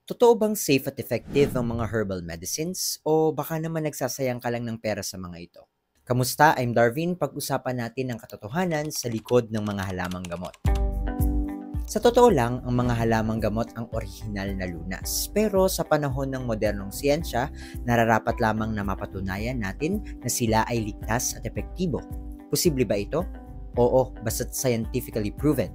Totoo bang safe at effective ang mga herbal medicines o baka naman nagsasayang ka lang ng pera sa mga ito? Kamusta? I'm Darwin. Pag-usapan natin ang katotohanan sa likod ng mga halamang gamot. Sa totoo lang, ang mga halamang gamot ang orihinal na lunas. Pero sa panahon ng modernong siyensya, nararapat lamang na mapatunayan natin na sila ay ligtas at epektibo. Posible ba ito? Oo, basta't scientifically proven.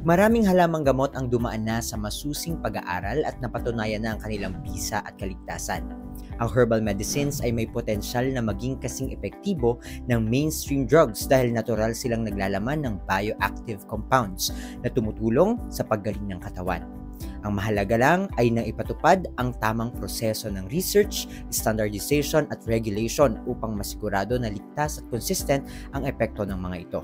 Maraming halamang gamot ang dumaan na sa masusing pag-aaral at napatunayan na ang kanilang bisa at kaligtasan. Ang herbal medicines ay may potensyal na maging kasing epektibo ng mainstream drugs dahil natural silang naglalaman ng bioactive compounds na tumutulong sa paggaling ng katawan. Ang mahalaga lang ay nang ipatupad ang tamang proseso ng research, standardization at regulation upang masigurado na ligtas at consistent ang epekto ng mga ito.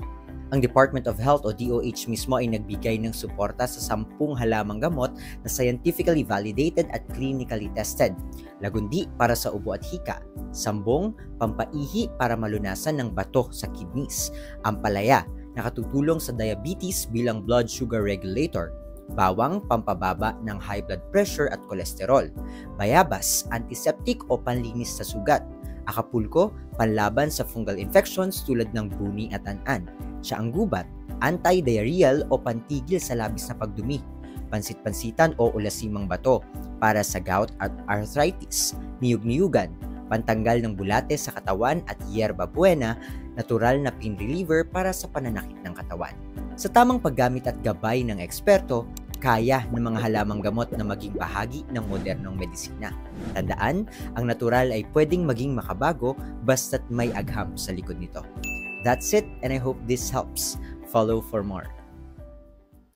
Ang Department of Health o DOH mismo ay nagbigay ng suporta sa 10 halamang gamot na scientifically validated at clinically tested. Lagundi para sa ubo at hika, sambong, pampaihi para malunasan ng bato sa kidneys, ampalaya, nakatutulong sa diabetes bilang blood sugar regulator, bawang, pampababa ng high blood pressure at kolesterol, bayabas, antiseptic o panlinis sa sugat, akapulko, panlaban sa fungal infections tulad ng buni at an-an, siyaang gubat, anti-diarrheal o pantigil sa labis na pagdumi, pansit-pansitan o ulasimang bato para sa gout at arthritis, niyug-niyugan, pantanggal ng bulate sa katawan at yerba buena, natural na pain reliever para sa pananakit ng katawan. Sa tamang paggamit at gabay ng eksperto, kaya ng mga halamang gamot na maging bahagi ng modernong medisina. Tandaan, ang natural ay pwedeng maging makabago basta't may agham sa likod nito. That's it, and I hope this helps. Follow for more.